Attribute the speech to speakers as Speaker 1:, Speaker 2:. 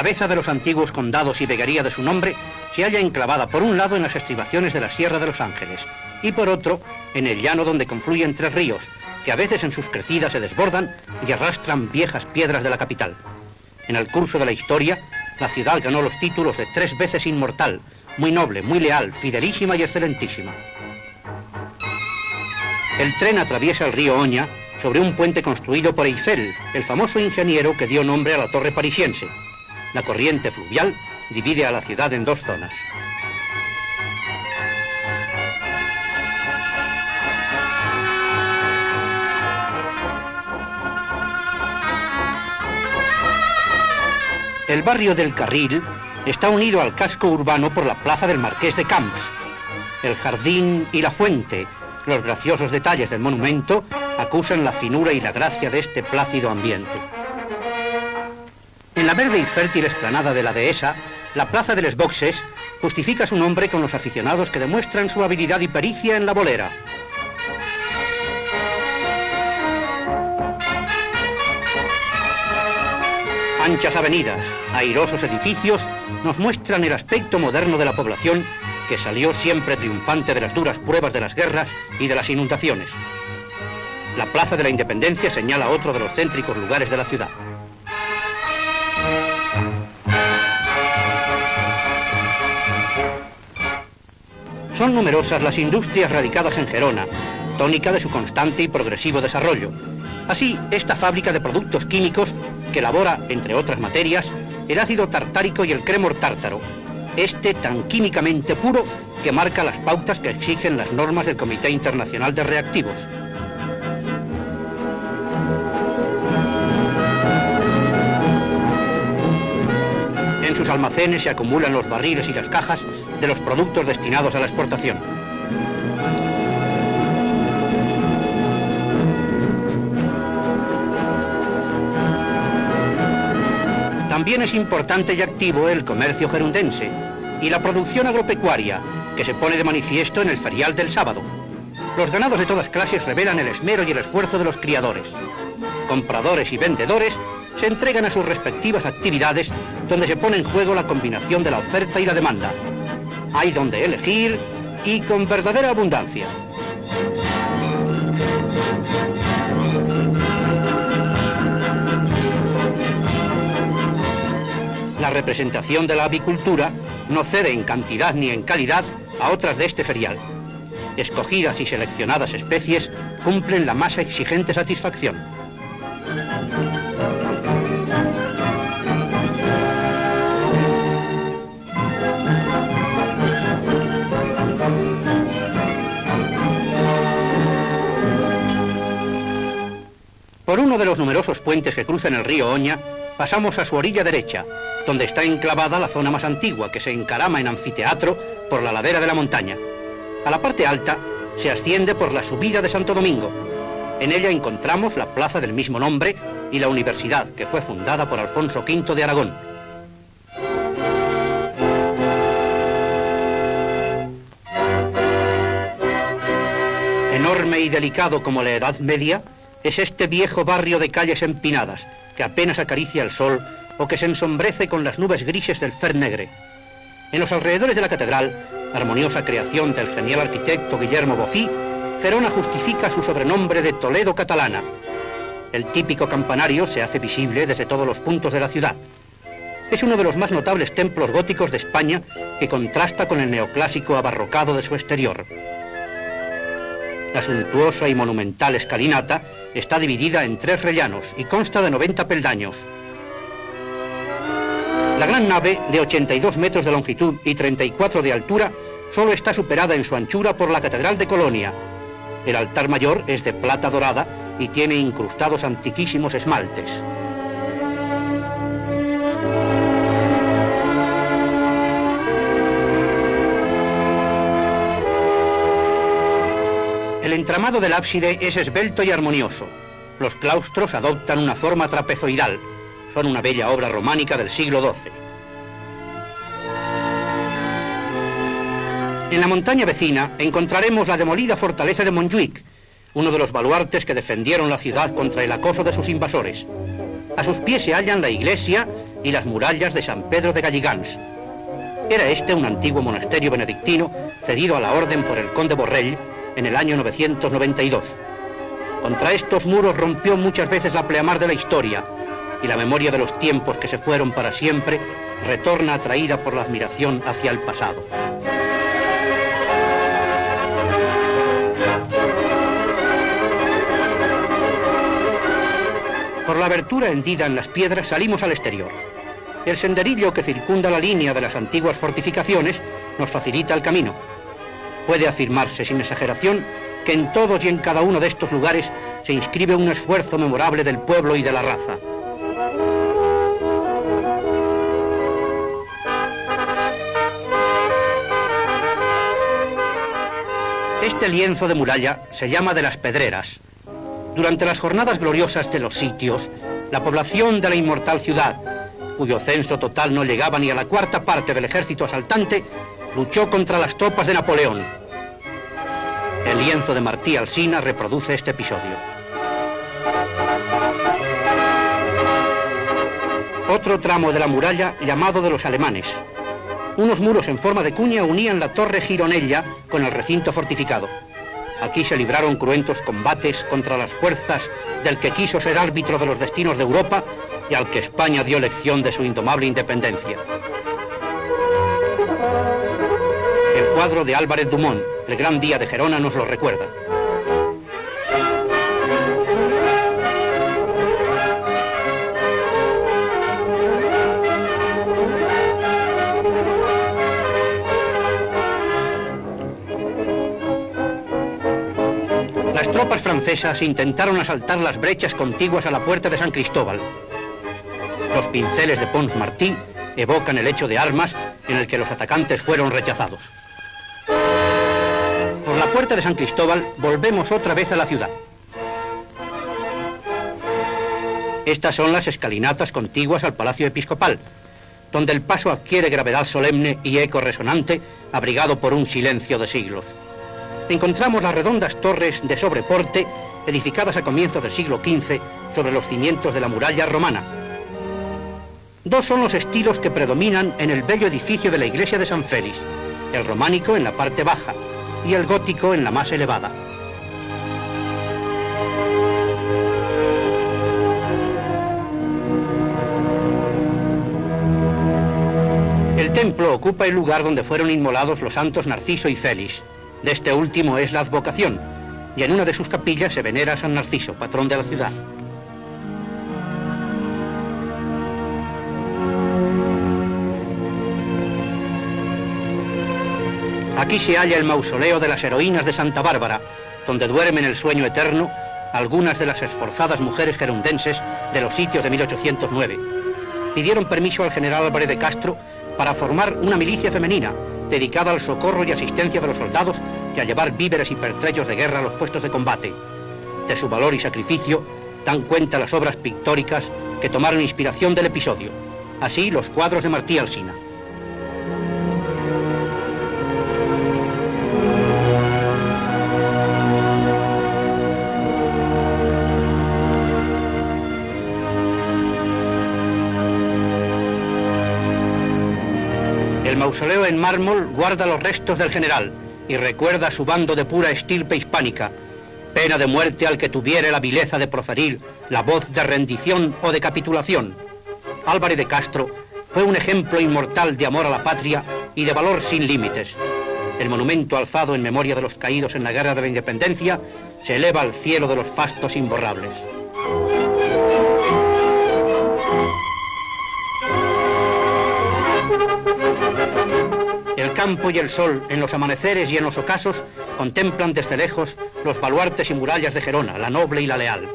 Speaker 1: cabeza de los antiguos condados y veguería de su nombre se halla enclavada por un lado en las estribaciones de la Sierra de los Ángeles y por otro en el llano donde confluyen 3 ríos, que a veces en sus crecidas se desbordan y arrastran viejas piedras de la capital. En el curso de la historia, la ciudad ganó los títulos de 3 veces inmortal, muy noble, muy leal, fidelísima y excelentísima. El tren atraviesa el río Oña sobre un puente construido por Eiffel, el famoso ingeniero que dio nombre a la torre parisiense. La corriente fluvial divide a la ciudad en 2 zonas. El barrio del Carril está unido al casco urbano por la plaza del Marqués de Camps. El jardín y la fuente, los graciosos detalles del monumento, acusan la finura y la gracia de este plácido ambiente. En la verde y fértil explanada de la dehesa, la plaza de Les Boxes justifica su nombre con los aficionados que demuestran su habilidad y pericia en la bolera. Anchas avenidas, airosos edificios, nos muestran el aspecto moderno de la población que salió siempre triunfante de las duras pruebas de las guerras y de las inundaciones. La Plaza de la Independencia señala otro de los céntricos lugares de la ciudad. Son numerosas las industrias radicadas en Gerona, tónica de su constante y progresivo desarrollo. Así, esta fábrica de productos químicos que elabora, entre otras materias, el ácido tartárico y el crémor tártaro, este tan químicamente puro que marca las pautas que exigen las normas del Comité Internacional de Reactivos. En sus almacenes se acumulan los barriles y las cajas de los productos destinados a la exportación. También es importante y activo el comercio gerundense y la producción agropecuaria, que se pone de manifiesto en el ferial del sábado. Los ganados de todas clases revelan el esmero y el esfuerzo de los criadores. Compradores y vendedores se entregan a sus respectivas actividades, donde se pone en juego la combinación de la oferta y la demanda. Hay donde elegir y con verdadera abundancia. La representación de la avicultura no cede en cantidad ni en calidad a otras de este ferial. Escogidas y seleccionadas especies cumplen la más exigente satisfacción. Por uno de los numerosos puentes que cruzan el río Oña, pasamos a su orilla derecha, donde está enclavada la zona más antigua, que se encarama en anfiteatro por la ladera de la montaña. A la parte alta se asciende por la subida de Santo Domingo. En ella encontramos la plaza del mismo nombre y la universidad, que fue fundada por Alfonso V de Aragón. Enorme y delicado como la Edad Media, es este viejo barrio de calles empinadas, que apenas acaricia el sol o que se ensombrece con las nubes grises del Fer Negre. En los alrededores de la catedral, armoniosa creación del genial arquitecto Guillermo Bofill, Gerona justifica su sobrenombre de Toledo catalana. El típico campanario se hace visible desde todos los puntos de la ciudad. Es uno de los más notables templos góticos de España, que contrasta con el neoclásico abarrocado de su exterior. La suntuosa y monumental escalinata está dividida en 3 rellanos y consta de 90 peldaños. La gran nave, de 82 metros de longitud y 34 de altura, solo está superada en su anchura por la Catedral de Colonia. El altar mayor es de plata dorada y tiene incrustados antiquísimos esmaltes. El entramado del ábside es esbelto y armonioso. Los claustros adoptan una forma trapezoidal. Son una bella obra románica del siglo XII. En la montaña vecina encontraremos la demolida fortaleza de Montjuïc, uno de los baluartes que defendieron la ciudad contra el acoso de sus invasores. A sus pies se hallan la iglesia y las murallas de San Pedro de Galligans. Era este un antiguo monasterio benedictino cedido a la orden por el conde Borrell en el año 992. Contra estos muros rompió muchas veces la pleamar de la historia, y la memoria de los tiempos que se fueron para siempre retorna atraída por la admiración hacia el pasado. Por la abertura hendida en las piedras salimos al exterior. El senderillo que circunda la línea de las antiguas fortificaciones nos facilita el camino. Puede afirmarse sin exageración que en todos y en cada uno de estos lugares se inscribe un esfuerzo memorable del pueblo y de la raza. Este lienzo de muralla se llama de las Pedreras. Durante las jornadas gloriosas de los sitios, la población de la inmortal ciudad, cuyo censo total no llegaba ni a la cuarta parte del ejército asaltante, luchó contra las tropas de Napoleón. El lienzo de Martí Alsina reproduce este episodio. Otro tramo de la muralla llamado de los alemanes. Unos muros en forma de cuña unían la torre Gironella con el recinto fortificado. Aquí se libraron cruentos combates contra las fuerzas del que quiso ser árbitro de los destinos de Europa y al que España dio lección de su indomable independencia. El cuadro de Álvarez Dumont, El gran día de Gerona, nos lo recuerda. Las tropas francesas intentaron asaltar las brechas contiguas a la puerta de San Cristóbal. Los pinceles de Pons Martí evocan el hecho de armas en el que los atacantes fueron rechazados. Por la puerta de San Cristóbal volvemos otra vez a la ciudad. Estas son las escalinatas contiguas al Palacio Episcopal, donde el paso adquiere gravedad solemne y eco resonante, abrigado por un silencio de siglos. Encontramos las redondas torres de sobreporte, edificadas a comienzos del siglo XV sobre los cimientos de la muralla romana. Dos son los estilos que predominan en el bello edificio de la iglesia de San Félix, el románico en la parte baja y el gótico en la más elevada. El templo ocupa el lugar donde fueron inmolados los santos Narciso y Félix. De este último es la advocación, y en una de sus capillas se venera a San Narciso, patrón de la ciudad. Aquí se halla el mausoleo de las heroínas de Santa Bárbara, donde duermen el sueño eterno algunas de las esforzadas mujeres gerundenses de los sitios de 1809. Pidieron permiso al general Álvarez de Castro para formar una milicia femenina dedicada al socorro y asistencia de los soldados y a llevar víveres y pertrechos de guerra a los puestos de combate. De su valor y sacrificio dan cuenta las obras pictóricas que tomaron inspiración del episodio, así los cuadros de Martí Alsina. El mausoleo en mármol guarda los restos del general y recuerda a su bando de pura estirpe hispánica. Pena de muerte al que tuviere la vileza de proferir la voz de rendición o de capitulación. Álvarez de Castro fue un ejemplo inmortal de amor a la patria y de valor sin límites. El monumento alzado en memoria de los caídos en la Guerra de la Independencia se eleva al cielo de los fastos imborrables. El campo y el sol, en los amaneceres y en los ocasos, contemplan desde lejos los baluartes y murallas de Gerona, la noble y la leal.